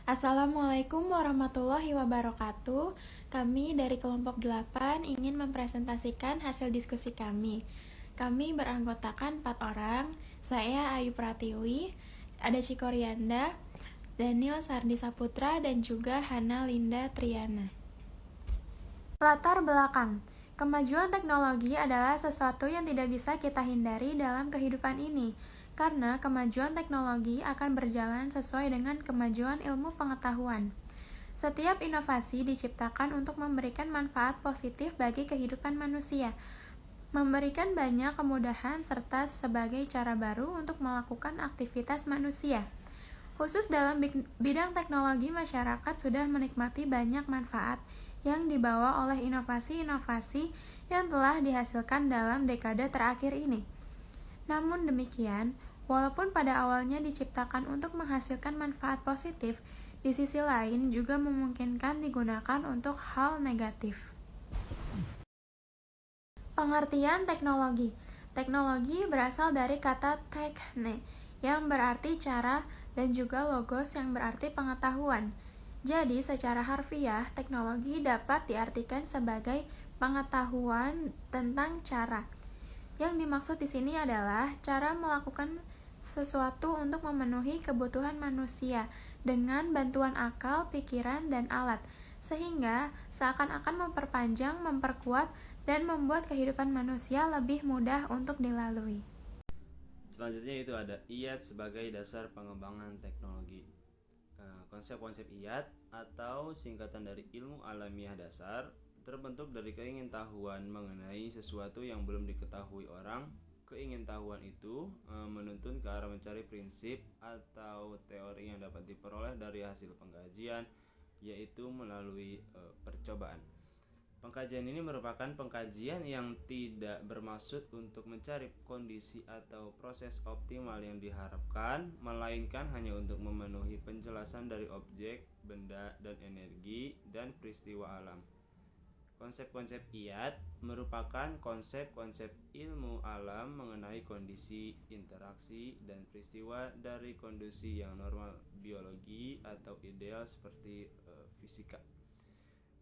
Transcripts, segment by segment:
Assalamualaikum warahmatullahi wabarakatuh. Kami dari kelompok 8 ingin mempresentasikan hasil diskusi kami. Kami beranggotakan 4 orang. Saya Ayu Pratiwi, ada Ciko Rianda, Daniel Sardi Saputra, dan juga Hana Linda Triana. Latar belakang. Kemajuan teknologi adalah sesuatu yang tidak bisa kita hindari dalam kehidupan ini, karena kemajuan teknologi akan berjalan sesuai dengan kemajuan ilmu pengetahuan. Setiap inovasi diciptakan untuk memberikan manfaat positif bagi kehidupan manusia, memberikan banyak kemudahan serta sebagai cara baru untuk melakukan aktivitas manusia. Khusus dalam bidang teknologi, masyarakat sudah menikmati banyak manfaat yang dibawa oleh inovasi-inovasi yang telah dihasilkan dalam dekade terakhir ini. Namun demikian, walaupun pada awalnya diciptakan untuk menghasilkan manfaat positif, di sisi lain juga memungkinkan digunakan untuk hal negatif. Pengertian teknologi. Teknologi berasal dari kata tekne, yang berarti cara, dan juga logos yang berarti pengetahuan. Jadi, secara harfiah, teknologi dapat diartikan sebagai pengetahuan tentang cara. Yang dimaksud di sini adalah cara melakukan sesuatu untuk memenuhi kebutuhan manusia dengan bantuan akal, pikiran, dan alat, sehingga seakan-akan memperpanjang, memperkuat, dan membuat kehidupan manusia lebih mudah untuk dilalui. Selanjutnya itu ada IAT sebagai dasar pengembangan teknologi. Konsep-konsep IAT atau singkatan dari ilmu alamiah dasar terbentuk dari keingintahuan mengenai sesuatu yang belum diketahui orang. Keingintahuan itu menuntun ke arah mencari prinsip atau teori yang dapat diperoleh dari hasil pengkajian, yaitu melalui percobaan. Pengkajian ini merupakan pengkajian yang tidak bermaksud untuk mencari kondisi atau proses optimal yang diharapkan, melainkan hanya untuk memenuhi penjelasan dari objek, benda, dan energi, dan peristiwa alam. Konsep-konsep IAT merupakan konsep-konsep ilmu alam mengenai kondisi, interaksi, dan peristiwa dari kondisi yang normal biologi atau ideal seperti fisika.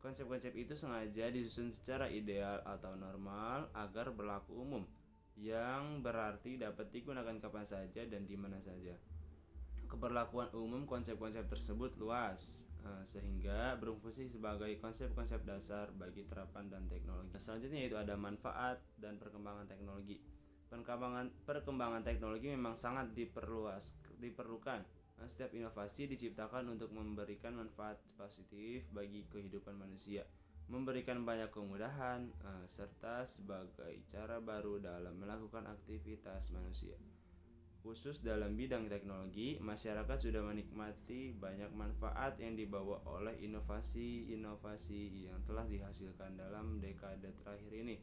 Konsep-konsep itu sengaja disusun secara ideal atau normal agar berlaku umum, yang berarti dapat digunakan kapan saja dan di mana saja. Keberlakuan umum konsep-konsep tersebut luas, sehingga berfungsi sebagai konsep-konsep dasar bagi terapan dan teknologi. Selanjutnya itu ada manfaat dan perkembangan teknologi. Perkembangan teknologi memang sangat diperlukan. Setiap inovasi diciptakan untuk memberikan manfaat positif bagi kehidupan manusia, memberikan banyak kemudahan, serta sebagai cara baru dalam melakukan aktivitas manusia. Khusus dalam bidang teknologi, masyarakat sudah menikmati banyak manfaat yang dibawa oleh inovasi-inovasi yang telah dihasilkan dalam dekade terakhir ini.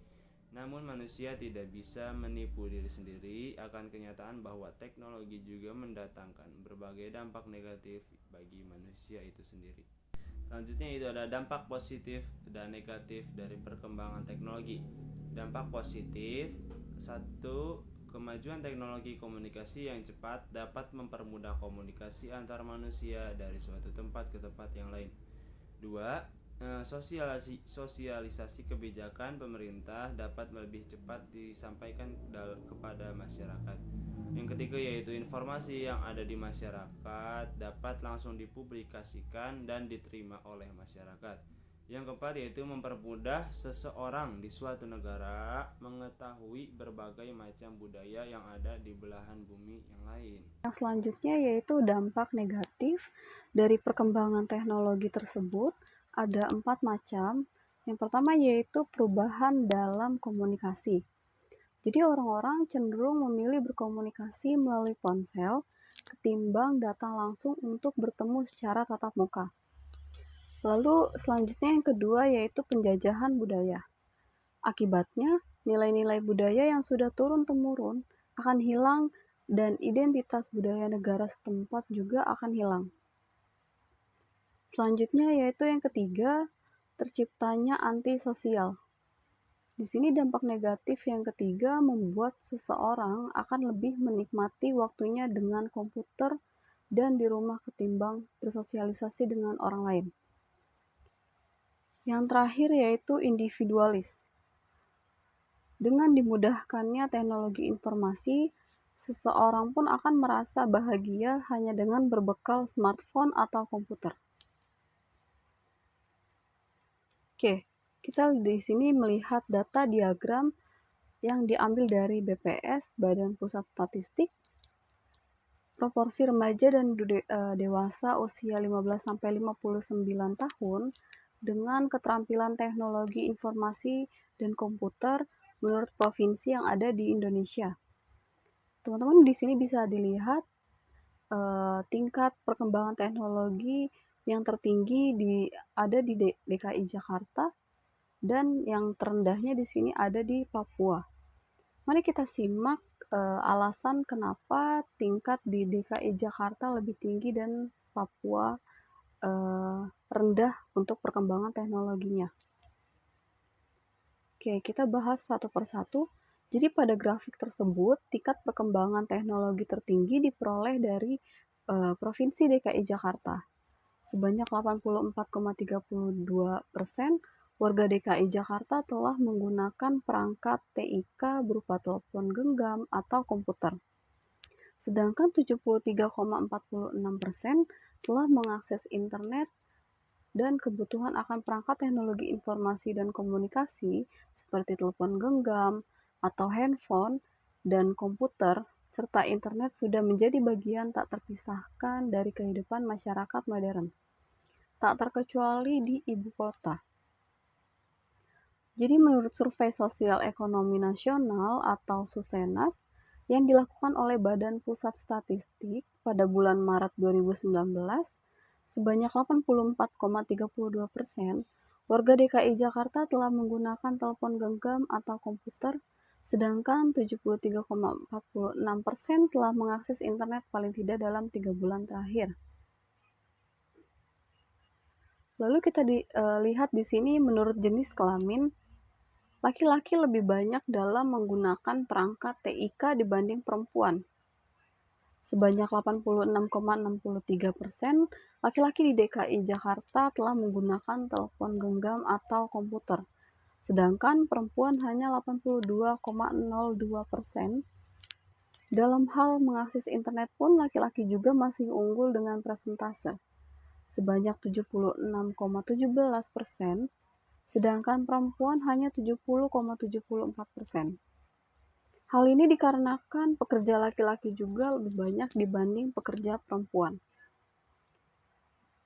Namun manusia tidak bisa menipu diri sendiri akan kenyataan bahwa teknologi juga mendatangkan berbagai dampak negatif bagi manusia itu sendiri. Selanjutnya itu ada dampak positif dan negatif dari perkembangan teknologi. Dampak positif: 1. Kemajuan teknologi komunikasi yang cepat dapat mempermudah komunikasi antar manusia dari suatu tempat ke tempat yang lain. 2. Sosialisasi kebijakan pemerintah dapat lebih cepat disampaikan kepada masyarakat. Yang ketiga yaitu informasi yang ada di masyarakat dapat langsung dipublikasikan dan diterima oleh masyarakat. Yang keempat yaitu mempermudah seseorang di suatu negara mengetahui berbagai macam budaya yang ada di belahan bumi yang lain. Yang selanjutnya yaitu dampak negatif dari perkembangan teknologi tersebut. Ada 4 macam. Yang pertama yaitu perubahan dalam komunikasi. Jadi orang-orang cenderung memilih berkomunikasi melalui ponsel ketimbang datang langsung untuk bertemu secara tatap muka. Lalu selanjutnya yang kedua yaitu penjajahan budaya. Akibatnya, nilai-nilai budaya yang sudah turun-temurun akan hilang dan identitas budaya negara setempat juga akan hilang. Selanjutnya yaitu yang ketiga, terciptanya antisosial. Di sini dampak negatif yang ketiga membuat seseorang akan lebih menikmati waktunya dengan komputer dan di rumah ketimbang bersosialisasi dengan orang lain. Yang terakhir yaitu individualis. Dengan dimudahkannya teknologi informasi, seseorang pun akan merasa bahagia hanya dengan berbekal smartphone atau komputer. Oke, kita di sini melihat data diagram yang diambil dari BPS, Badan Pusat Statistik, proporsi remaja dan dewasa usia 15-59 tahun dengan keterampilan teknologi informasi dan komputer menurut provinsi yang ada di Indonesia. Teman-teman di sini bisa dilihat tingkat perkembangan teknologi yang tertinggi ada di DKI Jakarta dan yang terendahnya di sini ada di Papua. Mari kita simak alasan kenapa tingkat di DKI Jakarta lebih tinggi dan Papua rendah untuk perkembangan teknologinya. Oke, kita bahas satu persatu. Jadi pada grafik tersebut, tingkat perkembangan teknologi tertinggi diperoleh dari Provinsi DKI Jakarta. Sebanyak 84,32% warga DKI Jakarta telah menggunakan perangkat TIK berupa telepon genggam atau komputer. Sedangkan 73,46% telah mengakses internet dan kebutuhan akan perangkat teknologi informasi dan komunikasi seperti telepon genggam atau handphone dan komputer serta internet sudah menjadi bagian tak terpisahkan dari kehidupan masyarakat modern, tak terkecuali di ibu kota. Jadi menurut Survei Sosial Ekonomi Nasional atau Susenas yang dilakukan oleh Badan Pusat Statistik pada bulan Maret 2019, sebanyak 84,32% warga DKI Jakarta telah menggunakan telepon genggam atau komputer, sedangkan 73,46% telah mengakses internet paling tidak dalam 3 bulan terakhir. Lalu kita lihat di sini menurut jenis kelamin, laki-laki lebih banyak dalam menggunakan perangkat TIK dibanding perempuan. Sebanyak 86,63% laki-laki di DKI Jakarta telah menggunakan telepon genggam atau komputer, sedangkan perempuan hanya 82,02%. Dalam hal mengakses internet pun laki-laki juga masih unggul dengan persentase, sebanyak 76,17%, sedangkan perempuan hanya 70,74%. Hal ini dikarenakan pekerja laki-laki juga lebih banyak dibanding pekerja perempuan.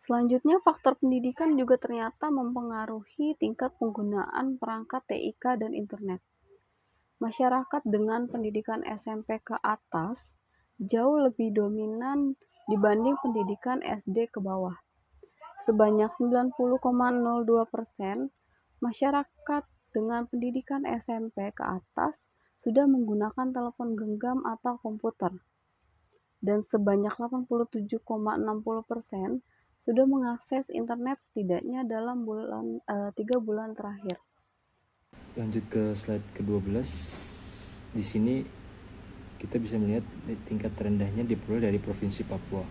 Selanjutnya, faktor pendidikan juga ternyata mempengaruhi tingkat penggunaan perangkat TIK dan internet. Masyarakat dengan pendidikan SMP ke atas jauh lebih dominan dibanding pendidikan SD ke bawah. Sebanyak 90,02% masyarakat dengan pendidikan SMP ke atas sudah menggunakan telepon genggam atau komputer, dan sebanyak 87,60% sudah mengakses internet setidaknya dalam 3 bulan terakhir. Lanjut ke slide ke-12. Di sini kita bisa melihat tingkat terendahnya diperoleh dari Provinsi Papua.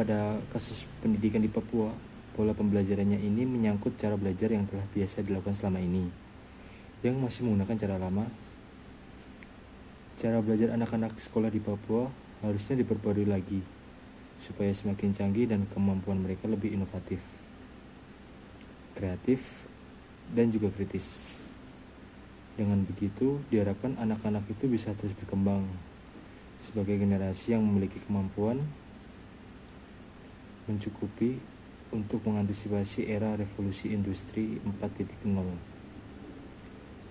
Pada kasus pendidikan di Papua, pola pembelajarannya ini menyangkut cara belajar yang telah biasa dilakukan selama ini, yang masih menggunakan cara lama. Cara belajar anak-anak sekolah di Papua harusnya diperbarui lagi, supaya semakin canggih dan kemampuan mereka lebih inovatif, kreatif, dan juga kritis. Dengan begitu, diharapkan anak-anak itu bisa terus berkembang sebagai generasi yang memiliki kemampuan mencukupi untuk mengantisipasi era revolusi industri 4.0.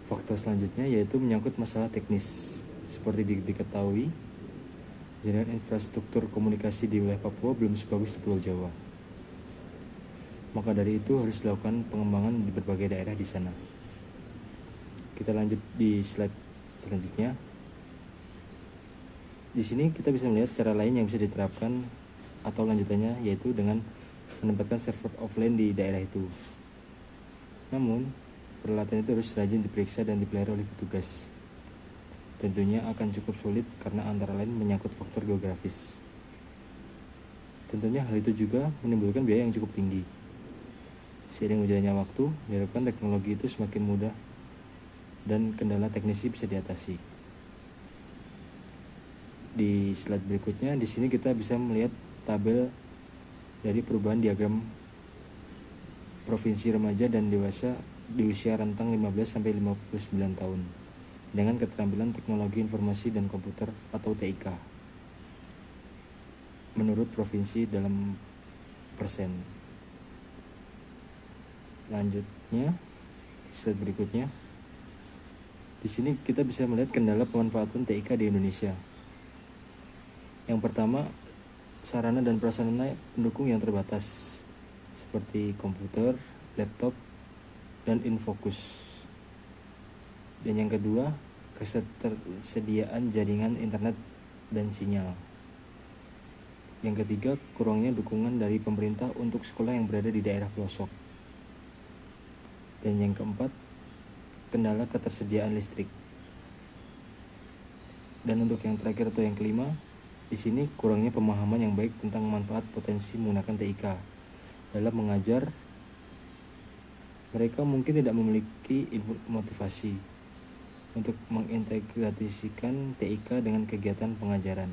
Faktor selanjutnya yaitu menyangkut masalah teknis. Seperti diketahui, jaringan infrastruktur komunikasi di wilayah Papua belum sebagus di Pulau Jawa. Maka dari itu harus dilakukan pengembangan di berbagai daerah di sana. Kita lanjut di slide selanjutnya. Di sini kita bisa melihat cara lain yang bisa diterapkan atau lanjutannya, yaitu dengan menempatkan server offline di daerah itu. Namun, peralatan itu harus rajin diperiksa dan dipelihara oleh petugas. Tentunya akan cukup sulit karena antara lain menyangkut faktor geografis. Tentunya hal itu juga menimbulkan biaya yang cukup tinggi. Seiring berjalannya waktu, diharapkan teknologi itu semakin mudah dan kendala teknisi bisa diatasi. Di slide berikutnya, di sini kita bisa melihat tabel dari perubahan diagram provinsi remaja dan dewasa di usia rentang 15 sampai 59 tahun dengan keterampilan teknologi informasi dan komputer atau TIK. Menurut provinsi dalam persen. Lanjutnya, slide berikutnya. Di sini kita bisa melihat kendala pemanfaatan TIK di Indonesia. Yang pertama, sarana dan prasarana pendukung yang terbatas seperti komputer, laptop, dan infocus. Dan yang kedua, ketersediaan jaringan internet dan sinyal. Yang ketiga, kurangnya dukungan dari pemerintah untuk sekolah yang berada di daerah pelosok. Dan yang keempat, kendala ketersediaan listrik. Dan untuk yang terakhir atau yang kelima, di sini kurangnya pemahaman yang baik tentang manfaat potensi menggunakan TIK dalam mengajar. Mereka mungkin tidak memiliki motivasi untuk mengintegrasikan TIK dengan kegiatan pengajaran.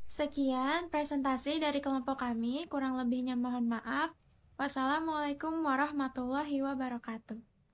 Sekian presentasi dari kelompok kami, kurang lebihnya mohon maaf. Wassalamualaikum warahmatullahi wabarakatuh.